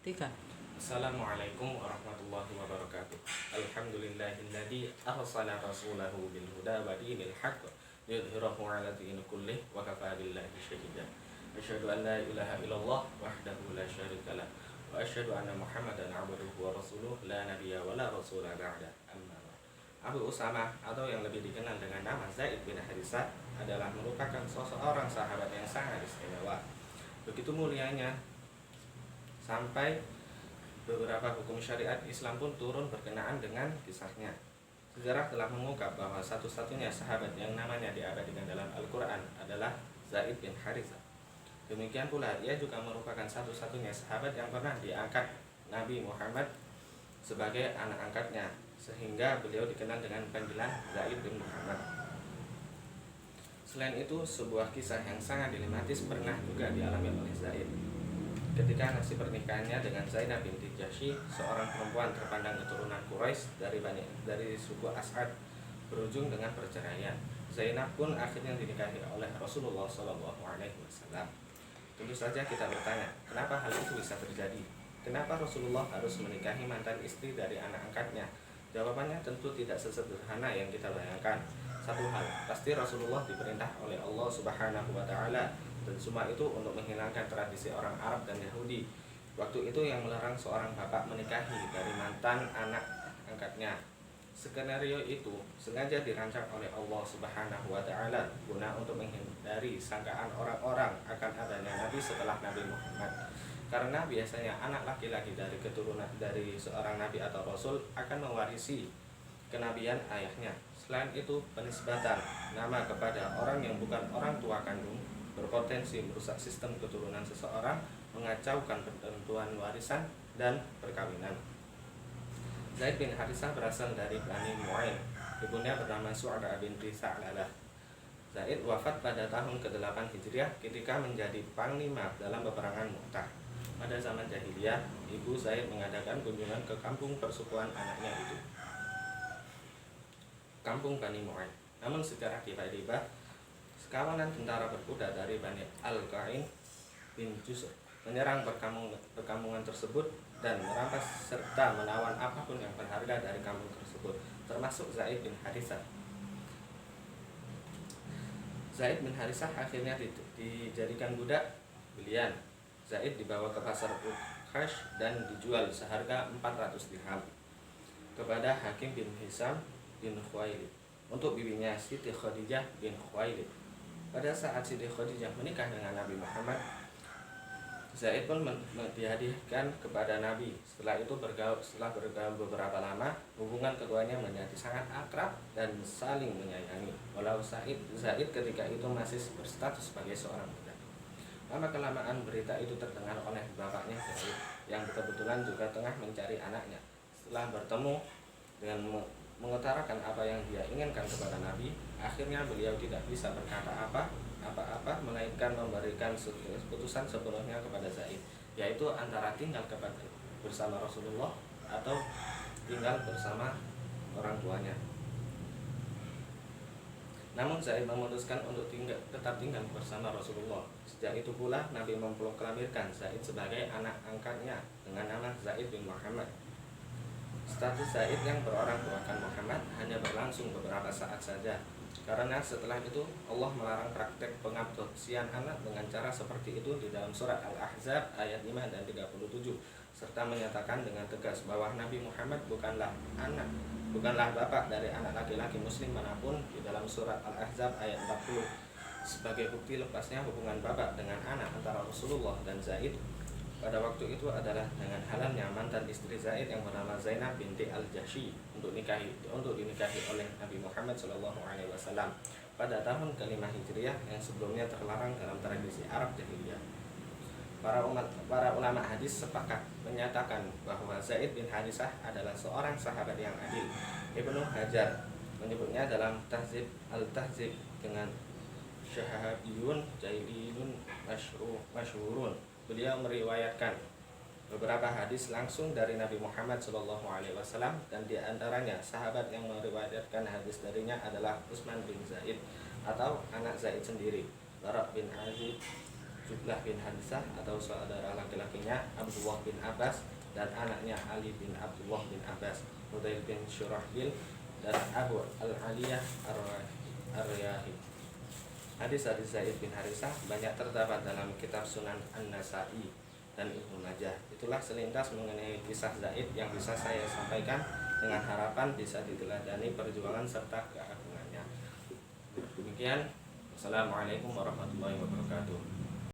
Tiga. Assalamualaikum warahmatullahi wabarakatuh. Alhamdulillahilladzi arsala rasulahu bil huda wa dinil haqq liyudhhirahu 'ala dini kullih wa kafa billahi shahida. Asyhadu an la ilaha illallah wahdahu la syarika lah wa asyhadu anna Muhammadan 'abduhu wa rasuluh la nabiyya wa la rasula ba'da. Amma ba'd. Abu Usamah atau yang lebih dikenal dengan nama Zaid bin Harisah adalah merupakan seorang sahabat yang sangat istimewa. Begitu mulianya sampai beberapa hukum syariat Islam pun turun berkenaan dengan kisahnya. Sejarah telah mengungkap bahwa satu-satunya sahabat yang namanya diabadikan dalam Al-Quran adalah Zaid bin Harisah. Demikian pula ia juga merupakan satu-satunya sahabat yang pernah diangkat Nabi Muhammad sebagai anak angkatnya, sehingga beliau dikenal dengan panggilan Zaid bin Muhammad. Selain itu, sebuah kisah yang sangat dilematis pernah juga dialami oleh Zaid. Ketika nasib pernikahannya dengan Zainab binti Jahsy, seorang perempuan terpandang keturunan Quraisy dari suku As'ad, berujung dengan perceraian. Zainab pun akhirnya dinikahi oleh Rasulullah SAW. Tentu saja kita bertanya, kenapa hal itu bisa terjadi? Kenapa Rasulullah harus menikahi mantan istri dari anak angkatnya? Jawabannya tentu tidak sesederhana yang kita bayangkan. Satu hal, pasti Rasulullah diperintah oleh Allah Subhanahu wa Ta'ala, dan semua itu untuk menghilangkan tradisi orang Arab dan Yahudi. Waktu itu yang melarang seorang bapak menikahi dari mantan anak angkatnya. Skenario itu sengaja dirancang oleh Allah Subhanahu wa Ta'ala guna untuk menghindari sangkaan orang-orang akan adanya nabi setelah Nabi Muhammad. Karena biasanya anak laki-laki dari keturunan dari seorang nabi atau rasul akan mewarisi kenabian ayahnya. Selain itu, penisbatan nama kepada orang yang bukan orang tua kandung berpotensi merusak sistem keturunan seseorang, mengacaukan ketentuan warisan dan perkawinan. Zaid bin Harisah berasal dari Bani Mu'ain. Ibunya bernama Su'adah binti Sa'lalah. Zaid wafat pada tahun ke-8 Hijriah ketika menjadi panglima dalam peperangan Mu'tah. Pada zaman jahiliyah, ibu Zaid mengadakan kunjungan ke kampung persukuan anaknya itu, kampung Bani Mu'ain. Namun secara tiba-tiba sekawanan tentara berkuda dari Bani Al-Qain bin Jusr menyerang perkampungan tersebut dan merampas serta menawan apapun yang berharga dari kampung tersebut, termasuk Zaid bin Harisah. Zaid bin Harisah akhirnya dijadikan budak belian. Zaid dibawa ke pasar Ukhash dan dijual seharga 400 dirham kepada Hakim bin Hisam bin Khuwailid untuk bibinya Siti Khadijah bin Khuwailid. Pada saat Siti Khadijah menikah dengan Nabi Muhammad, Zaid pun dihadiahkan kepada Nabi. Setelah bergaul beberapa lama, hubungan keduanya menjadi sangat akrab dan saling menyayangi. Walau Zaid ketika itu masih berstatus sebagai seorang budak. Lama-kelamaan berita itu terdengar oleh bapaknya Zaid, yang kebetulan juga tengah mencari anaknya. Setelah bertemu dengan mengutarakan apa yang dia inginkan kepada Nabi, akhirnya beliau tidak bisa berkata apa-apa melainkan memberikan keputusan sepenuhnya kepada Zaid, yaitu antara tinggal bersama Rasulullah atau tinggal bersama orang tuanya. Namun Zaid memutuskan untuk tetap tinggal bersama Rasulullah. Sejak itu pula Nabi memproklamirkan Zaid sebagai anak angkatnya dengan nama Zaid bin Muhammad. Status Zaid yang berorang tuakan Muhammad hanya berlangsung beberapa saat saja, karena setelah itu Allah melarang praktek pengadopsian anak dengan cara seperti itu di dalam surat Al-Ahzab ayat 5 dan 37, serta menyatakan dengan tegas bahwa Nabi Muhammad bukanlah bapak dari anak laki-laki muslim manapun di dalam surat Al-Ahzab ayat 40. Sebagai bukti lepasnya hubungan bapak dengan anak antara Rasulullah dan Zaid pada waktu itu adalah dengan halalnya mantan istri Zaid yang bernama Zainab binti Al-Jahsy untuk dinikahi oleh Nabi Muhammad SAW pada tahun ke-5 Hijriah yang sebelumnya terlarang dalam tradisi Arab jahiliyah. Para ulama hadis sepakat menyatakan bahwa Zaid bin Harisah adalah seorang sahabat yang adil. Ibnu Hajar menyebutnya dalam Tahzib al-Tahzib dengan syahabiyun jahiliyun masyhurun. Beliau meriwayatkan beberapa hadis langsung dari Nabi Muhammad SAW, dan di antaranya sahabat yang meriwayatkan hadis darinya adalah Utsman bin Zaid atau anak Zaid sendiri, Bara bin Azib, Jublah bin Hansah atau saudara laki-lakinya Abdullah bin Abbas dan anaknya Ali bin Abdullah bin Abbas, Hudail bin Syurahbil dan Abu Al-Aliyah Ar-Riyahi. Hadis-hadis Zaid bin Harisah banyak terdapat dalam kitab Sunan An-Nasa'i dan Ibnu Majah. Itulah selintas mengenai kisah Zaid yang bisa saya sampaikan dengan harapan bisa diteladani perjuangan serta keagungannya. Demikian. Assalamualaikum warahmatullahi wabarakatuh.